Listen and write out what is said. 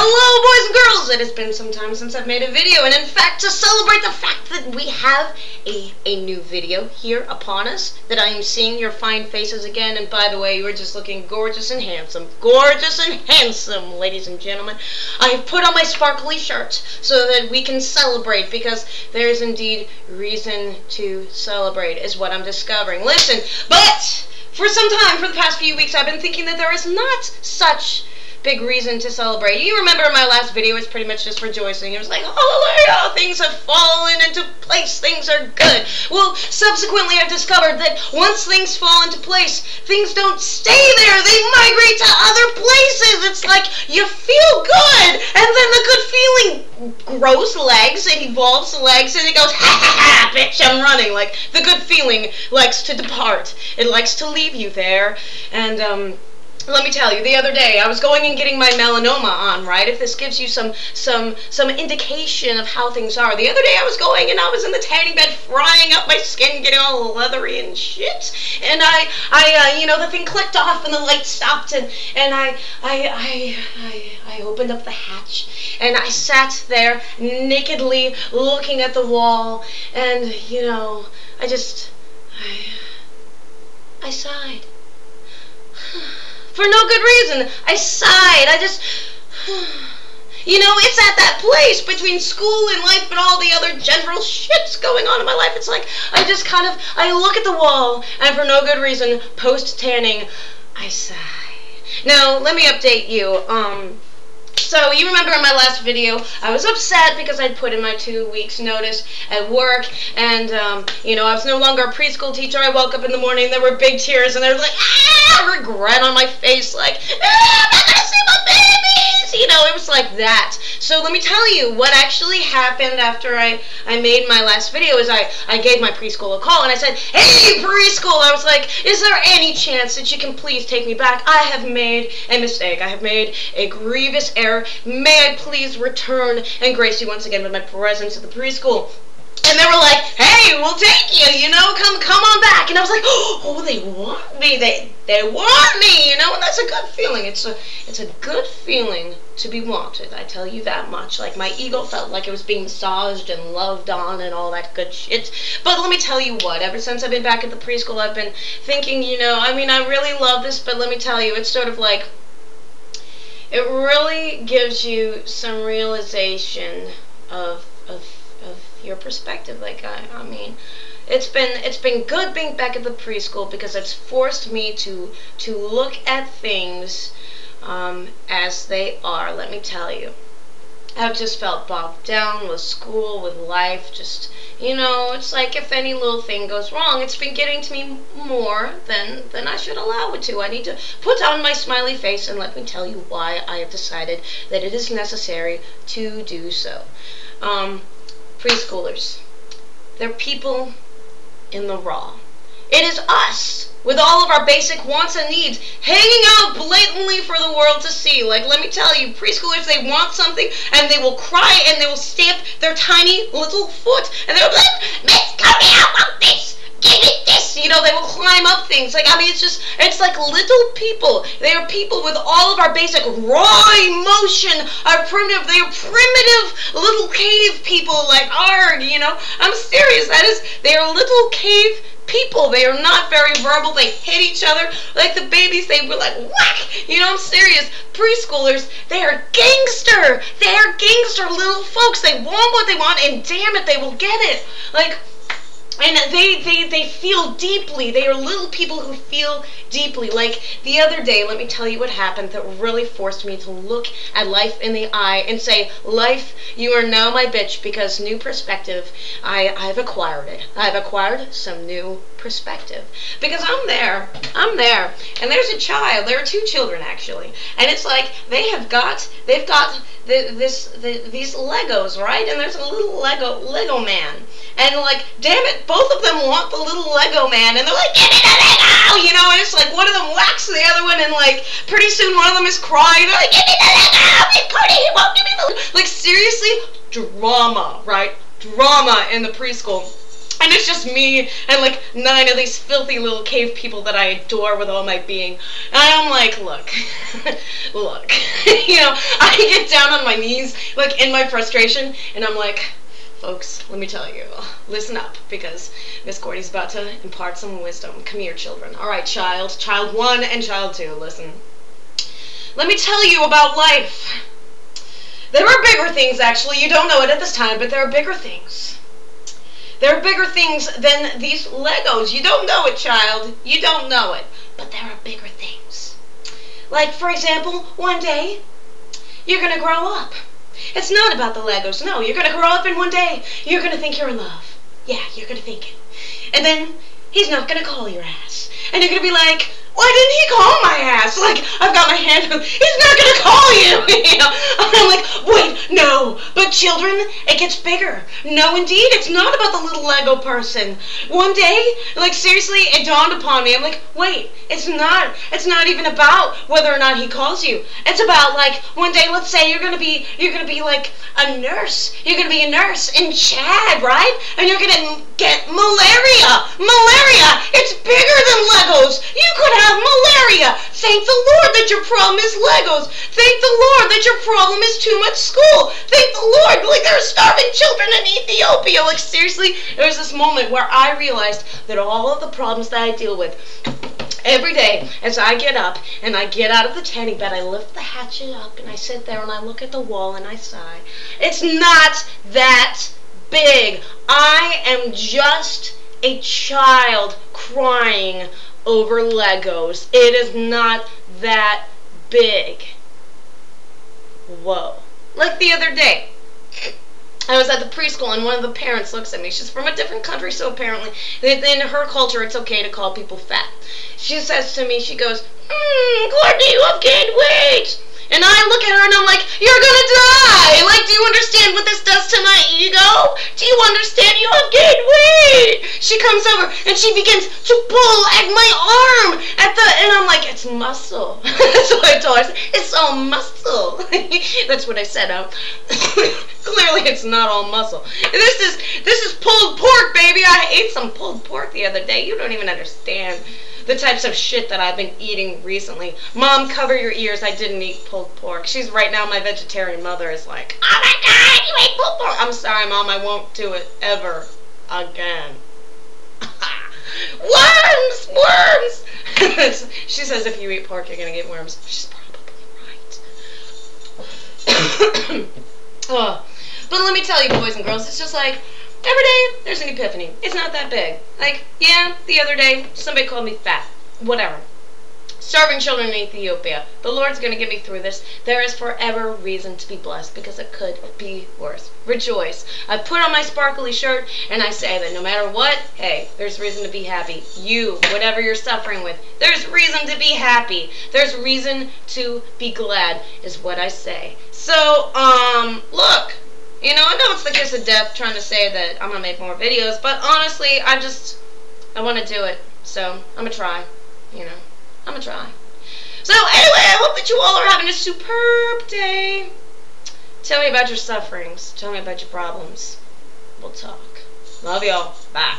Hello, boys and girls! It has been some time since I've made a video, and in fact, to celebrate the fact that we have a new video here upon us, that I am seeing your fine faces again, and by the way, you are just looking gorgeous and handsome, ladies and gentlemen. I have put on my sparkly shirt so that we can celebrate, because there is indeed reason to celebrate, is what I'm discovering. Listen, but for some time, for the past few weeks, I've been thinking that there is not such big reason to celebrate. You remember in my last video, it's pretty much just rejoicing. It was like, hallelujah, things have fallen into place, things are good. Well, subsequently I've discovered that once things fall into place, things don't stay there, they migrate to other places. It's like, you feel good, and then the good feeling grows legs, it evolves legs, and it goes, ha ha ha, bitch, I'm running. Like, the good feeling likes to depart. It likes to leave you there, and, let me tell you, the other day, I was going and getting my melanoma on, right? If this gives you some indication of how things are. The other day I was going and I was in the tanning bed frying up my skin, getting all leathery and shit. And you know, the thing clicked off and the light stopped, and I opened up the hatch and I sat there nakedly looking at the wall, and, you know, I sighed. For no good reason. I sighed. You know, it's at that place between school and life and all the other general shits going on in my life. It's like, I look at the wall, and for no good reason, post-tanning, I sigh. Now, let me update you. So, you remember in my last video, I was upset because I'd put in my 2 weeks notice at work, and, you know, I was no longer a preschool teacher. I woke up in the morning, there were big tears, and there was like, regret on my face, like, I'm not gonna see my babies! You know, it was like that. So, let me tell you, what actually happened after I made my last video is I gave my preschool a call, and I said, hey, preschool! I was like, is there any chance that you can please take me back? I have made a mistake. I have made a grievous error. May I please return and grace you once again with my presence at the preschool? And they were like, hey, we'll take you, you know, come on back. And I was like, oh, they want me, they want me, you know, and that's a good feeling. It's a good feeling to be wanted, I tell you that much. Like, my ego felt like it was being massaged and loved on and all that good shit. But let me tell you what, ever since I've been back at the preschool, I've been thinking, you know, I mean, I really love this, but let me tell you, it's sort of like, it really gives you some realization of your perspective. Like, I mean, it's been good being back at the preschool, because it's forced me to look at things as they are. Let me tell you, I've just felt bogged down with school, with life, just, you know, it's like if any little thing goes wrong, it's been getting to me more than I should allow it to. I need to put on my smiley face, and let me tell you why I have decided that it is necessary to do so. Preschoolers, they're people in the raw. It is us, with all of our basic wants and needs, hanging out blatantly for the world to see. Like, let me tell you, preschoolers, they want something, and they will cry, and they will stamp their tiny little foot, and they'll be like, Miss Courtney, I want this! Give me this! You know, they will climb up things. Like, I mean, it's like little people. They are people with all of our basic raw emotion, they are primitive little cave people, like, arg, you know? I'm serious, they are little cave people. They are not very verbal. They hit each other like the babies. They were like, whack! You know, I'm serious. Preschoolers, they are gangster. They are gangster little folks. They want what they want, and damn it, they will get it. Like, and they feel deeply. They are little people who feel deeply. Like, the other day, let me tell you what happened that really forced me to look at life in the eye and say, life, you are now my bitch, because new perspective, I've acquired it. I've acquired some new perspective. Because I'm there, and there's a child, there are two children actually, and it's like, they've got these Legos, right? And there's a little Lego man. And, like, damn it, both of them want the little Lego man, and they're like, give me the Lego! You know, and it's like, one of them whacks the other one, and, like, pretty soon one of them is crying, they're like, give me the Lego! Miss Courtney, he won't give me the Lego! Like, seriously, drama, right? Drama in the preschool. And it's just me and like 9 of these filthy little cave people that I adore with all my being. And I'm like, look, look, you know, I get down on my knees, like in my frustration, and I'm like, folks, let me tell you, listen up, because Miss Courtney's about to impart some wisdom. Come here, children. All right, child 1 and child 2, listen. Let me tell you about life. There are bigger things, actually. You don't know it at this time, but there are bigger things. There are bigger things than these Legos. You don't know it, child. You don't know it. But there are bigger things. Like, for example, one day, you're going to grow up. It's not about the Legos. No, you're going to grow up and one day, you're going to think you're in love. Yeah, you're going to think it. And then, he's not going to call your ass. And you're going to be like, why didn't he call my ass? Like, I've got my hand up. He's not going to call you. You know? I'm like, wait, no. But children, it gets bigger. No, indeed, it's not about the little Lego person. One day, like, seriously, it dawned upon me. I'm like, wait, it's not even about whether or not he calls you. It's about, like, one day, let's say you're going to be like a nurse. You're going to be a nurse in Chad, right? And you're going to get malaria. Malaria, it's bigger than Legos. You could have malaria. Thank the Lord that your problem is Legos. Thank the Lord that your problem is too much school. Thank the Lord, like there are starving children in Ethiopia. Like seriously, there was this moment where I realized that all of the problems that I deal with every day as I get up and I get out of the tanning bed, I lift the hatchet up and I sit there and I look at the wall and I sigh. It's not that big. I am just a child crying over Legos. It is not that big. Whoa. Like the other day, I was at the preschool and one of the parents looks at me. She's from a different country, so apparently in her culture it's okay to call people fat. She says to me, she goes, Courtney, you have gained weight. And I look at her and I'm like, you're gonna die! Like, do you understand what this does to my ego? Do you understand you have gained weight? She comes over and she begins to pull at my arm and I'm like, it's muscle. That's what I told her. It's all muscle. That's what I said. Clearly it's not all muscle. This is pulled pork, baby. I ate some pulled pork the other day. You don't even understand the types of shit that I've been eating recently. Mom, cover your ears. I didn't eat pulled pork. She's right now, my vegetarian mother is like, oh my God, you ate pulled pork. I'm sorry, Mom, I won't do it ever again. Worms! She says if you eat pork, you're going to get worms. She's probably right. Oh. But let me tell you, boys and girls, it's just like, every day, there's an epiphany. It's not that big. Like, yeah, the other day, somebody called me fat. Whatever. Starving children in Ethiopia. The Lord's going to get me through this. There is forever reason to be blessed because it could be worse. Rejoice. I put on my sparkly shirt and I say that no matter what, hey, there's reason to be happy. You, whatever you're suffering with, there's reason to be happy. There's reason to be glad is what I say. So, look. You know, I know it's the kiss of death trying to say that I'm going to make more videos, but honestly, I want to do it. So, I'm going to try. You know, I'm going to try. So, anyway, I hope that you all are having a superb day. Tell me about your sufferings. Tell me about your problems. We'll talk. Love y'all. Bye.